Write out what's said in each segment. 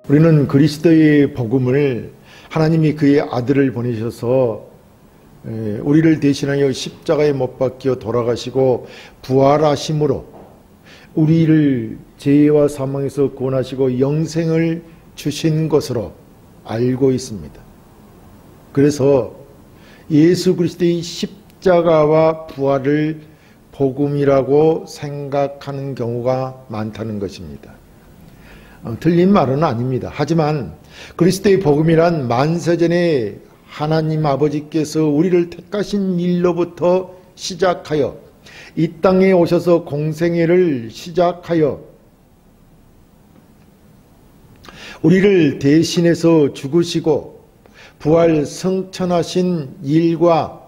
우리는 그리스도의 복음을 하나님이 그의 아들을 보내셔서 우리를 대신하여 십자가에 못 박혀 돌아가시고 부활하심으로 우리를 죄와 사망에서 구원하시고 영생을 주신 것으로 알고 있습니다. 그래서 예수 그리스도의 십자가와 부활을 복음이라고 생각하는 경우가 많다는 것입니다. 틀린 말은 아닙니다. 하지만 그리스도의 복음이란 만세전에 하나님 아버지께서 우리를 택하신 일로부터 시작하여 이 땅에 오셔서 공생애를 시작하여 우리를 대신해서 죽으시고 부활 성천하신 일과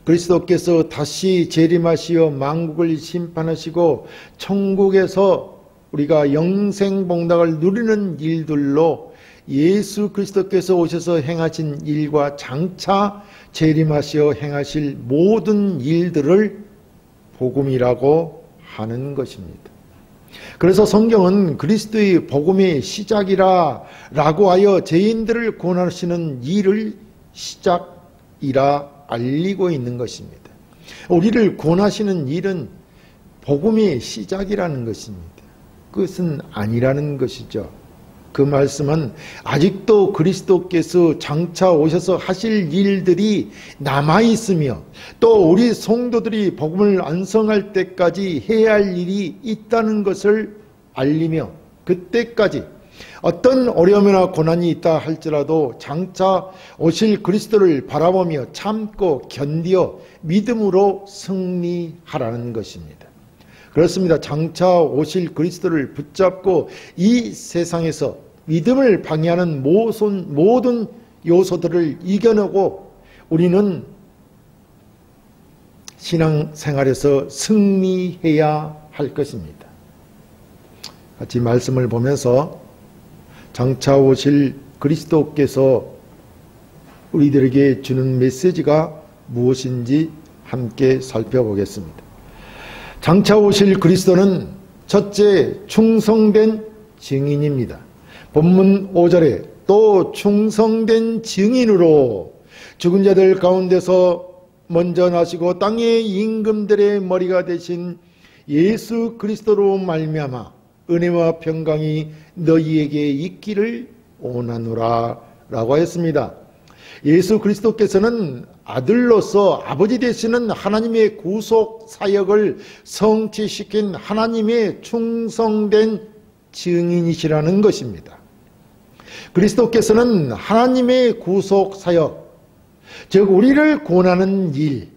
그리스도께서 다시 재림하시어 만국을 심판하시고 천국에서 우리가 영생복락을 누리는 일들로 예수 그리스도께서 오셔서 행하신 일과 장차 재림하시어 행하실 모든 일들을 복음이라고 하는 것입니다. 그래서 성경은 그리스도의 복음의 시작이라 라고 하여 죄인들을 구원하시는 일을 시작이라 알리고 있는 것입니다. 우리를 구원하시는 일은 복음의 시작이라는 것입니다. 그것은 아니라는 것이죠. 그 말씀은 아직도 그리스도께서 장차 오셔서 하실 일들이 남아있으며 또 우리 성도들이 복음을 완성할 때까지 해야 할 일이 있다는 것을 알리며 그때까지 어떤 어려움이나 고난이 있다 할지라도 장차 오실 그리스도를 바라보며 참고 견디어 믿음으로 승리하라는 것입니다. 그렇습니다. 장차 오실 그리스도를 붙잡고 이 세상에서 믿음을 방해하는 모든 요소들을 이겨내고 우리는 신앙생활에서 승리해야 할 것입니다. 같이 말씀을 보면서 장차 오실 그리스도께서 우리들에게 주는 메시지가 무엇인지 함께 살펴보겠습니다. 장차 오실 그리스도는 첫째 충성된 증인입니다. 본문 5절에 또 충성된 증인으로 죽은 자들 가운데서 먼저 나시고 땅의 임금들의 머리가 되신 예수 그리스도로 말미암아 은혜와 평강이 너희에게 있기를 원하노라 라고 했습니다. 예수 그리스도께서는 아들로서 아버지 되시는 하나님의 구속 사역을 성취시킨 하나님의 충성된 증인이시라는 것입니다. 그리스도께서는 하나님의 구속 사역, 즉 우리를 구원하는 일,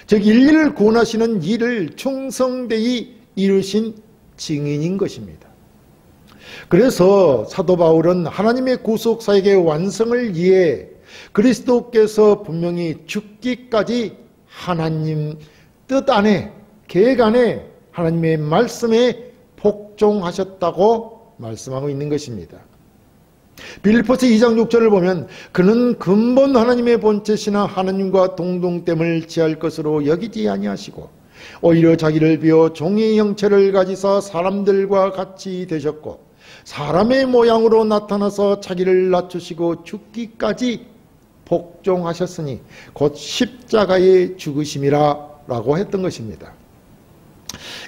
즉 인류를 구원하시는 일을 충성되이 이루신 증인인 것입니다. 그래서 사도 바울은 하나님의 구속 사역의 완성을 위해 그리스도께서 분명히 죽기까지 하나님 뜻 안에 계획 안에 하나님의 말씀에 복종하셨다고 말씀하고 있는 것입니다. 빌립보서 2장 6절을 보면 그는 근본 하나님의 본체시나 하나님과 동등됨을 취할 것으로 여기지 아니하시고 오히려 자기를 비워 종의 형체를 가지사 사람들과 같이 되셨고 사람의 모양으로 나타나서 자기를 낮추시고 죽기까지 복종하셨으니 곧 십자가의 죽으심이라 라고 했던 것입니다.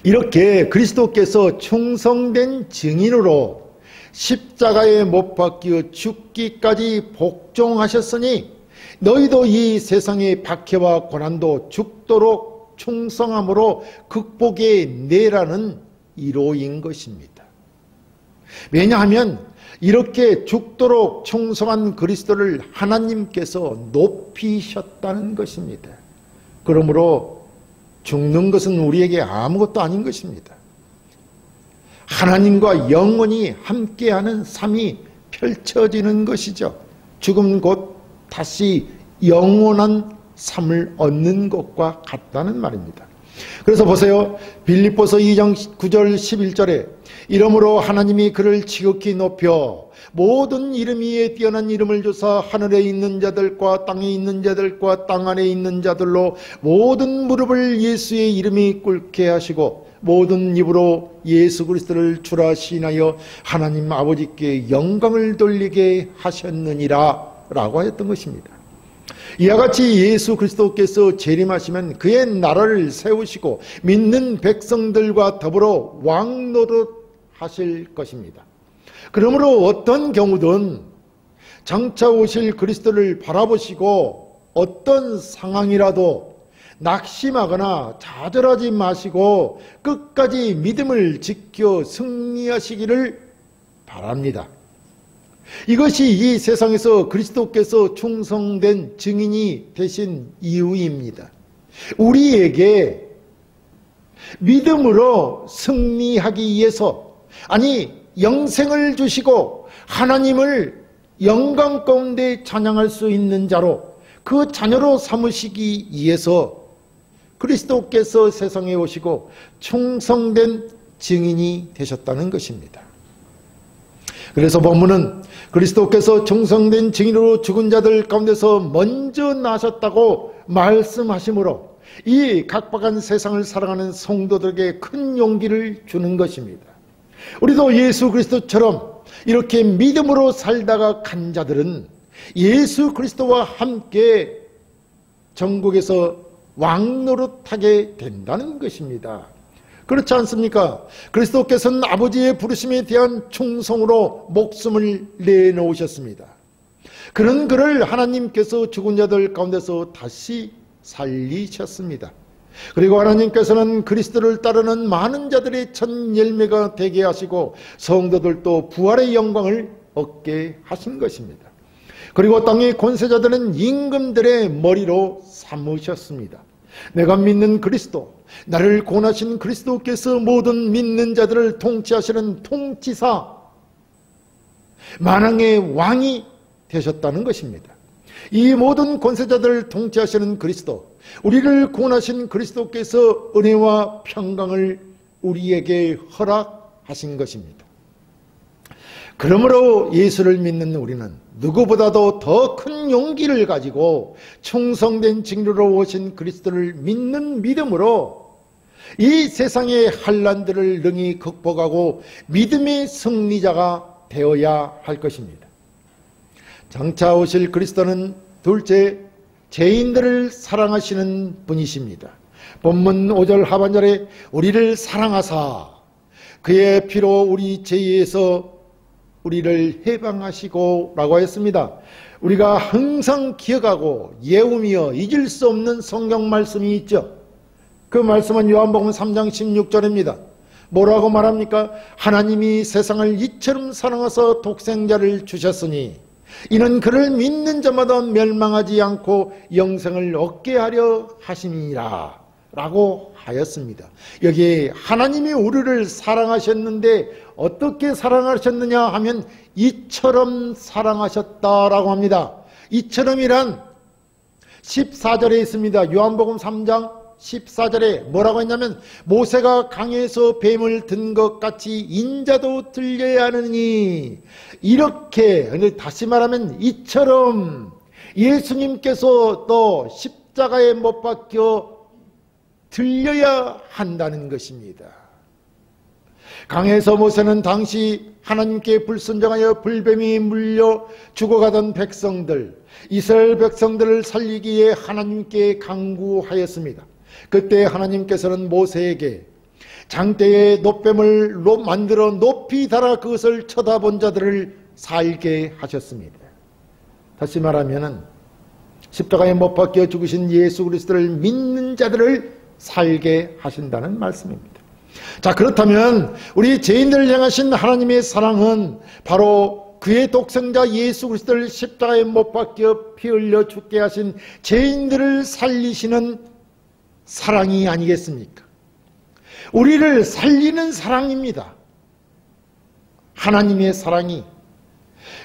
이렇게 그리스도께서 충성된 증인으로 십자가에 못 박혀 죽기까지 복종하셨으니 너희도 이 세상의 박해와 고난도 죽도록 충성함으로 극복해 내라는 이로인 것입니다. 왜냐하면 이렇게 죽도록 충성한 그리스도를 하나님께서 높이셨다는 것입니다. 그러므로 죽는 것은 우리에게 아무것도 아닌 것입니다. 하나님과 영원히 함께하는 삶이 펼쳐지는 것이죠. 죽음 곧 다시 영원한 삶을 얻는 것과 같다는 말입니다. 그래서 보세요. 빌립보서 2장 9절 11절에 이러므로 하나님이 그를 지극히 높여 모든 이름 위에 뛰어난 이름을 주사 하늘에 있는 자들과 땅에 있는 자들과 땅 안에 있는 자들로 모든 무릎을 예수의 이름이 꿇게 하시고 모든 입으로 예수 그리스도를 주라 시인하여 하나님 아버지께 영광을 돌리게 하셨느니라 라고 하였던 것입니다. 이와 같이 예수 그리스도께서 재림하시면 그의 나라를 세우시고 믿는 백성들과 더불어 왕노릇 하실 것입니다. 그러므로 어떤 경우든 장차 오실 그리스도를 바라보시고 어떤 상황이라도 낙심하거나 좌절하지 마시고 끝까지 믿음을 지켜 승리하시기를 바랍니다. 이것이 이 세상에서 그리스도께서 충성된 증인이 되신 이유입니다. 우리에게 믿음으로 승리하기 위해서, 아니 영생을 주시고 하나님을 영광 가운데 찬양할 수 있는 자로, 그 자녀로 삼으시기 위해서 그리스도께서 세상에 오시고 충성된 증인이 되셨다는 것입니다. 그래서 본문은 그리스도께서 충성된 증인으로 죽은 자들 가운데서 먼저 나셨다고 말씀하시므로 이 각박한 세상을 사랑하는 성도들에게 큰 용기를 주는 것입니다. 우리도 예수 그리스도처럼 이렇게 믿음으로 살다가 간 자들은 예수 그리스도와 함께 전국에서 왕노릇하게 된다는 것입니다. 그렇지 않습니까? 그리스도께서는 아버지의 부르심에 대한 충성으로 목숨을 내놓으셨습니다. 그런 그를 하나님께서 죽은 자들 가운데서 다시 살리셨습니다. 그리고 하나님께서는 그리스도를 따르는 많은 자들의 첫 열매가 되게 하시고 성도들도 부활의 영광을 얻게 하신 것입니다. 그리고 땅의 권세자들은 임금들의 머리로 삼으셨습니다. 내가 믿는 그리스도, 나를 구원하신 그리스도께서 모든 믿는 자들을 통치하시는 통치사, 만왕의 왕이 되셨다는 것입니다. 이 모든 권세자들을 통치하시는 그리스도, 우리를 구원하신 그리스도께서 은혜와 평강을 우리에게 허락하신 것입니다. 그러므로 예수를 믿는 우리는 누구보다도 더 큰 용기를 가지고 충성된 증인으로 오신 그리스도를 믿는 믿음으로 이 세상의 환난들을 능히 극복하고 믿음의 승리자가 되어야 할 것입니다. 장차 오실 그리스도는 둘째, 죄인들을 사랑하시는 분이십니다. 본문 5절 하반절에 우리를 사랑하사 그의 피로 우리 죄에서 우리를 해방하시고 라고 했습니다. 우리가 항상 기억하고 외우며 잊을 수 없는 성경 말씀이 있죠. 그 말씀은 요한복음 3장 16절입니다. 뭐라고 말합니까? 하나님이 세상을 이처럼 사랑하사 독생자를 주셨으니 이는 그를 믿는 자마다 멸망하지 않고 영생을 얻게 하려 하심이니라 라고 하였습니다. 여기에 하나님이 우리를 사랑하셨는데 어떻게 사랑하셨느냐 하면 이처럼 사랑하셨다라고 합니다. 이처럼이란 14절에 있습니다. 요한복음 3장 14절에 뭐라고 했냐면 모세가 강에서 뱀을 든 것 같이 인자도 들려야 하느니, 이렇게, 다시 말하면 이처럼 예수님께서 또 십자가에 못 박혀 들려야 한다는 것입니다. 강에서 모세는 당시 하나님께 불순종하여 불뱀이 물려 죽어가던 백성들, 이스라엘 백성들을 살리기 위해 하나님께 간구하였습니다. 그때 하나님께서는 모세에게 장대에 놋뱀을 만들어 높이 달아 그것을 쳐다본 자들을 살게 하셨습니다. 다시 말하면 십자가에 못 박혀 죽으신 예수 그리스도를 믿는 자들을 살게 하신다는 말씀입니다. 자, 그렇다면 우리 죄인들을 향하신 하나님의 사랑은 바로 그의 독생자 예수 그리스도를 십자가에 못 박혀 피 흘려 죽게 하신 죄인들을 살리시는 사랑이 아니겠습니까? 우리를 살리는 사랑입니다. 하나님의 사랑이.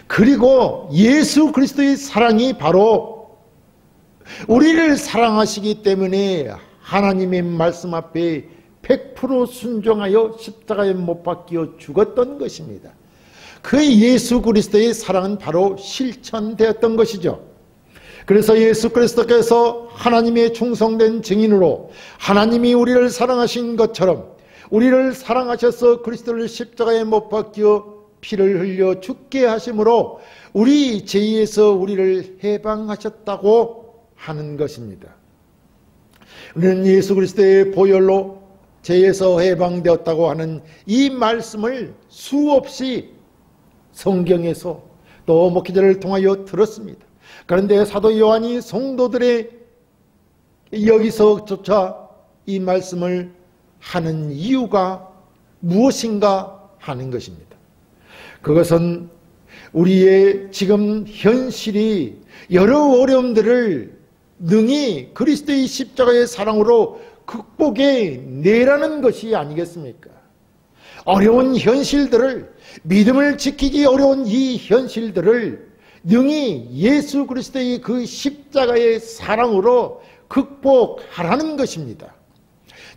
그리고 예수 그리스도의 사랑이 바로 우리를 사랑하시기 때문에 하나님의 말씀 앞에 100% 순종하여 십자가에 못 박혀 죽었던 것입니다. 그 예수 그리스도의 사랑은 바로 실천되었던 것이죠. 그래서 예수 그리스도께서 하나님의 충성된 증인으로 하나님이 우리를 사랑하신 것처럼 우리를 사랑하셔서 그리스도를 십자가에 못 박혀 피를 흘려 죽게 하심으로 우리 죄에서 우리를 해방하셨다고 하는 것입니다. 우리는 예수 그리스도의 보혈로 죄에서 해방되었다고 하는 이 말씀을 수없이 성경에서 또 목회자를 통하여 들었습니다. 그런데 사도 요한이 성도들의 여기서조차 이 말씀을 하는 이유가 무엇인가 하는 것입니다. 그것은 우리의 지금 현실이 여러 어려움들을 능히 그리스도의 십자가의 사랑으로 극복해 내라는 것이 아니겠습니까? 어려운 현실들을, 믿음을 지키기 어려운 이 현실들을 능히 예수 그리스도의 그 십자가의 사랑으로 극복하라는 것입니다.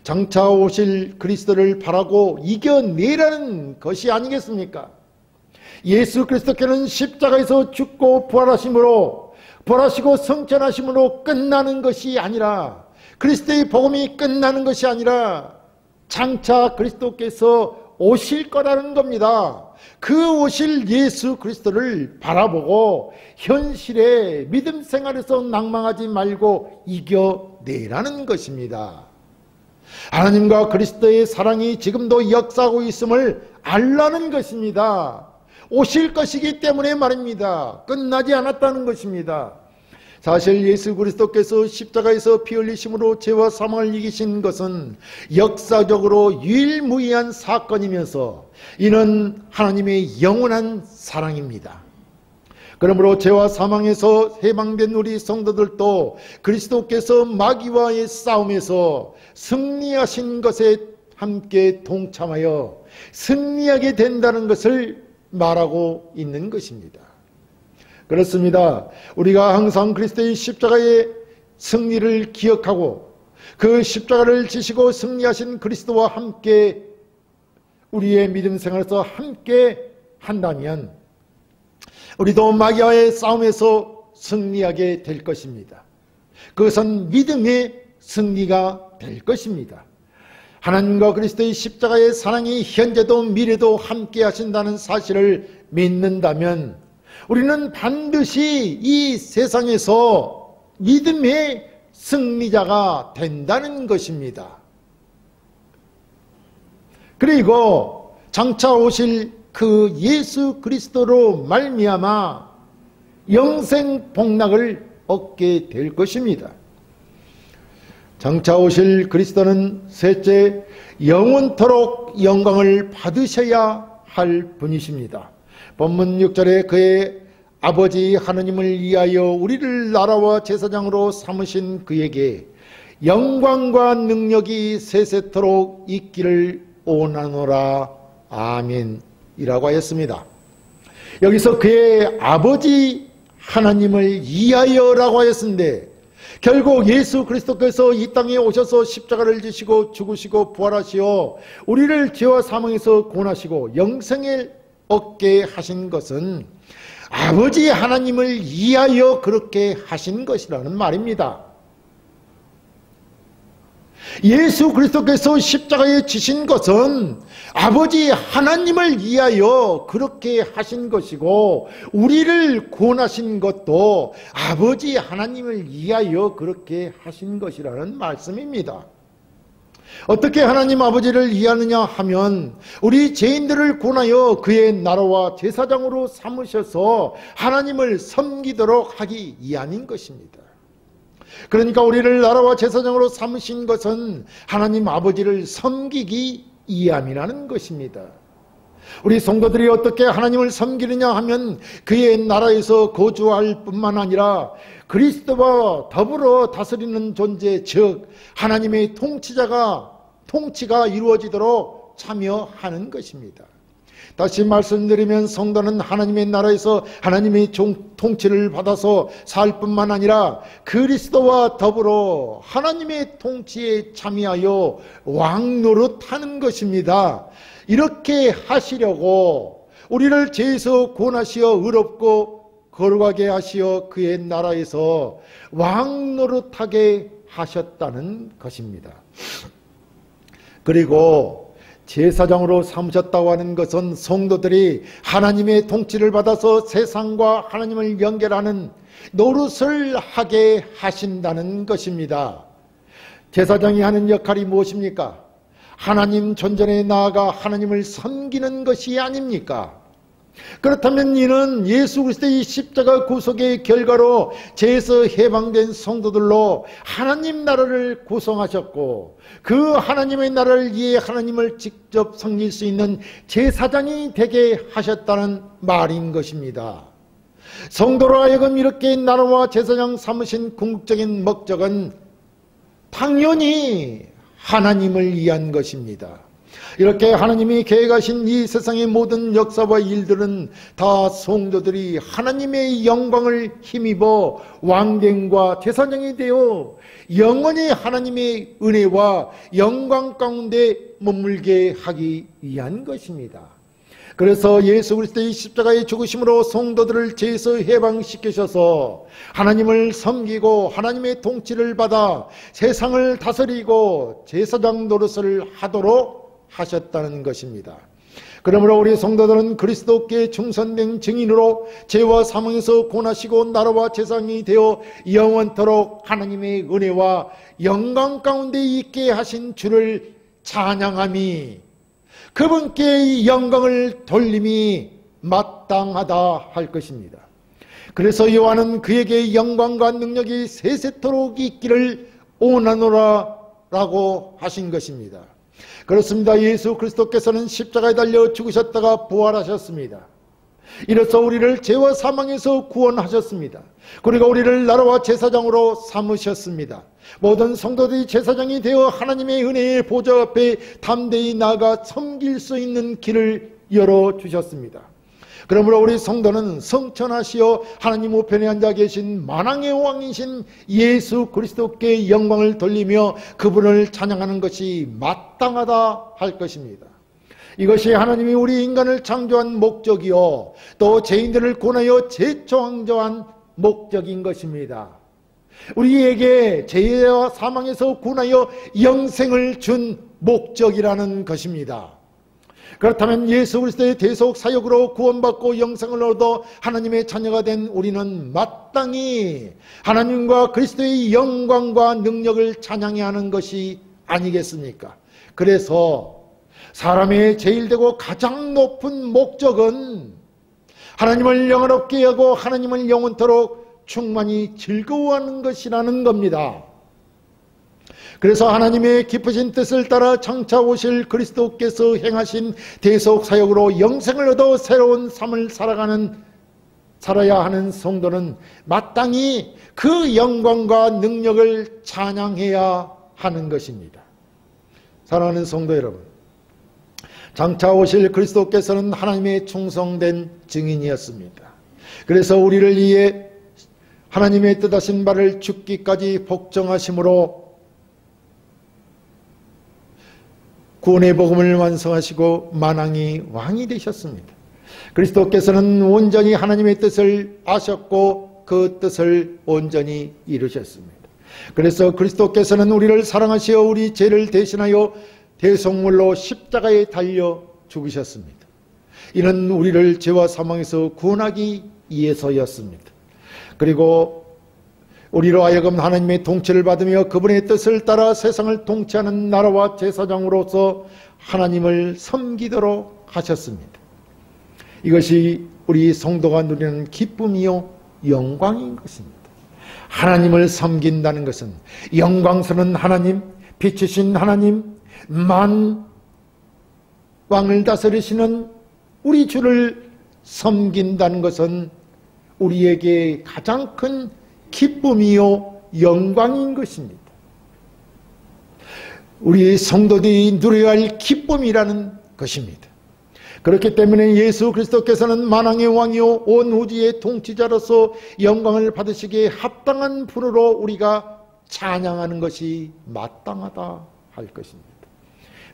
장차 오실 그리스도를 바라고 이겨내라는 것이 아니겠습니까? 예수 그리스도께는 십자가에서 죽고 부활하심으로, 부활하시고 성천하심으로 끝나는 것이 아니라, 그리스도의 복음이 끝나는 것이 아니라 장차 그리스도께서 오실 거라는 겁니다. 그 오실 예수 그리스도를 바라보고 현실의 믿음 생활에서 낭망하지 말고 이겨내라는 것입니다. 하나님과 그리스도의 사랑이 지금도 역사하고 있음을 알라는 것입니다. 오실 것이기 때문에 말입니다. 끝나지 않았다는 것입니다. 사실 예수 그리스도께서 십자가에서 피 흘리심으로 죄와 사망을 이기신 것은 역사적으로 유일무이한 사건이면서 이는 하나님의 영원한 사랑입니다. 그러므로 죄와 사망에서 해방된 우리 성도들도 그리스도께서 마귀와의 싸움에서 승리하신 것에 함께 동참하여 승리하게 된다는 것을 말하고 있는 것입니다. 그렇습니다. 우리가 항상 그리스도의 십자가의 승리를 기억하고 그 십자가를 지시고 승리하신 그리스도와 함께 우리의 믿음 생활에서 함께 한다면 우리도 마귀와의 싸움에서 승리하게 될 것입니다. 그것은 믿음의 승리가 될 것입니다. 하나님과 그리스도의 십자가의 사랑이 현재도 미래도 함께 하신다는 사실을 믿는다면 우리는 반드시 이 세상에서 믿음의 승리자가 된다는 것입니다. 그리고 장차 오실 그 예수 그리스도로 말미암아 영생 복락을 얻게 될 것입니다. 장차 오실 그리스도는 셋째, 영원토록 영광을 받으셔야 할 분이십니다. 본문 6절에 그의 아버지 하느님을 위하여 우리를 나라와 제사장으로 삼으신 그에게 영광과 능력이 세세토록 있기를 원하노라. 아멘 이라고 하였습니다. 여기서 그의 아버지 하나님을 위하여라고 하였는데 결국 예수 그리스도께서 이 땅에 오셔서 십자가를 지시고 죽으시고 부활하시어 우리를 죄와 사망에서 구원하시고 영생을 얻게 하신 것은 아버지 하나님을 위하여 그렇게 하신 것이라는 말입니다. 예수 그리스도께서 십자가에 지신 것은 아버지 하나님을 위하여 그렇게 하신 것이고 우리를 구원하신 것도 아버지 하나님을 위하여 그렇게 하신 것이라는 말씀입니다. 어떻게 하나님 아버지를 위하느냐 하면 우리 죄인들을 구원하여 그의 나라와 제사장으로 삼으셔서 하나님을 섬기도록 하기 위함인 것입니다. 그러니까 우리를 나라와 제사장으로 삼으신 것은 하나님 아버지를 섬기기 위함이라는 것입니다. 우리 성도들이 어떻게 하나님을 섬기느냐 하면 그의 나라에서 거주할 뿐만 아니라 그리스도와 더불어 다스리는 존재, 즉 하나님의 통치가 이루어지도록 참여하는 것입니다. 다시 말씀드리면 성도는 하나님의 나라에서 하나님의 통치를 받아서 살 뿐만 아니라 그리스도와 더불어 하나님의 통치에 참여하여 왕노릇하는 것입니다. 이렇게 하시려고 우리를 죄에서 구원하시어 의롭고 거룩하게 하시어 그의 나라에서 왕노릇하게 하셨다는 것입니다. 그리고 제사장으로 삼으셨다고 하는 것은 성도들이 하나님의 통치를 받아서 세상과 하나님을 연결하는 노릇을 하게 하신다는 것입니다. 제사장이 하는 역할이 무엇입니까? 하나님 존전에 나아가 하나님을 섬기는 것이 아닙니까? 그렇다면 이는 예수 그리스도의 십자가 구속의 결과로 죄에서 해방된 성도들로 하나님 나라를 구성하셨고, 그 하나님의 나라를 위해 하나님을 직접 섬길 수 있는 제사장이 되게 하셨다는 말인 것입니다. 성도로 하여금 이렇게 나라와 제사장 삼으신 궁극적인 목적은 당연히 하나님을 위한 것입니다. 이렇게 하나님이 계획하신 이 세상의 모든 역사와 일들은 다 성도들이 하나님의 영광을 힘입어 왕됨과 제사장이 되어 영원히 하나님의 은혜와 영광 가운데 머물게 하기 위한 것입니다. 그래서 예수 그리스도의 십자가의 죽으심으로 성도들을 죄에서 해방시키셔서 하나님을 섬기고 하나님의 통치를 받아 세상을 다스리고 제사장 노릇을 하도록 하셨다는 것입니다. 그러므로 우리 성도들은 그리스도께 충성된 증인으로 죄와 사망에서 구원하시고 나라와 제사장이 되어 영원토록 하나님의 은혜와 영광 가운데 있게 하신 주를 찬양함이, 그분께 영광을 돌림이 마땅하다 할 것입니다. 그래서 요한은 그에게 영광과 능력이 세세토록 있기를 원하노라 라고 하신 것입니다. 그렇습니다. 예수 그리스도께서는 십자가에 달려 죽으셨다가 부활하셨습니다. 이로써 우리를 죄와 사망에서 구원하셨습니다. 그리고 우리를 나라와 제사장으로 삼으셨습니다. 모든 성도들이 제사장이 되어 하나님의 은혜의 보좌 앞에 담대히 나아가 섬길 수 있는 길을 열어주셨습니다. 그러므로 우리 성도는 성천하시어 하나님 우편에 앉아 계신 만왕의 왕이신 예수 그리스도께 영광을 돌리며 그분을 찬양하는 것이 마땅하다 할 것입니다. 이것이 하나님이 우리 인간을 창조한 목적이요, 또 죄인들을 구원하여 재창조한 목적인 것입니다. 우리에게 죄와 사망에서 구원하여 영생을 준 목적이라는 것입니다. 그렇다면 예수 그리스도의 대속 사역으로 구원받고 영생을 얻어 하나님의 자녀가 된 우리는 마땅히 하나님과 그리스도의 영광과 능력을 찬양해야 하는 것이 아니겠습니까? 그래서 사람의 제일 되고 가장 높은 목적은 하나님을 영원롭게 하고 하나님을 영원토록 충만히 즐거워하는 것이라는 겁니다. 그래서 하나님의 기쁘신 뜻을 따라 장차 오실 그리스도께서 행하신 대속 사역으로 영생을 얻어 새로운 삶을 살아야 하는 성도는 마땅히 그 영광과 능력을 찬양해야 하는 것입니다. 사랑하는 성도 여러분, 장차 오실 그리스도께서는 하나님의 충성된 증인이었습니다. 그래서 우리를 위해 하나님의 뜻하신 바를 죽기까지 복종하심으로 구원의 복음을 완성하시고 만왕의 왕이 되셨습니다. 그리스도께서는 온전히 하나님의 뜻을 아셨고 그 뜻을 온전히 이루셨습니다. 그래서 그리스도께서는 우리를 사랑하시어 우리 죄를 대신하여 대속물로 십자가에 달려 죽으셨습니다. 이는 우리를 죄와 사망에서 구원하기 위해서였습니다. 그리고 우리로 하여금 하나님의 통치를 받으며 그분의 뜻을 따라 세상을 통치하는 나라와 제사장으로서 하나님을 섬기도록 하셨습니다. 이것이 우리 성도가 누리는 기쁨이요 영광인 것입니다. 하나님을 섬긴다는 것은 영광스러운 하나님, 빛이신 하나님, 만왕을 다스리시는 우리 주를 섬긴다는 것은 우리에게 가장 큰 기쁨이요 영광인 것입니다. 우리 성도들이 누려야 할 기쁨이라는 것입니다. 그렇기 때문에 예수 그리스도께서는 만왕의 왕이요 온 우주의 통치자로서 영광을 받으시기에 합당한 분으로 우리가 찬양하는 것이 마땅하다 할 것입니다.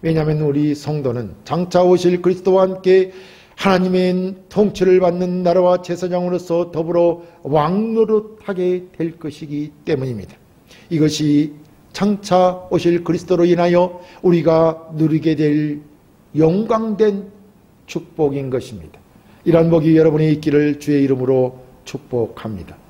왜냐하면 우리 성도는 장차 오실 그리스도와 함께 하나님의 통치를 받는 나라와 제사장으로서 더불어 왕노릇하게 될 것이기 때문입니다. 이것이 장차 오실 그리스도로 인하여 우리가 누리게 될 영광된 축복인 것입니다. 이러한 복이 여러분이 있기를 주의 이름으로 축복합니다.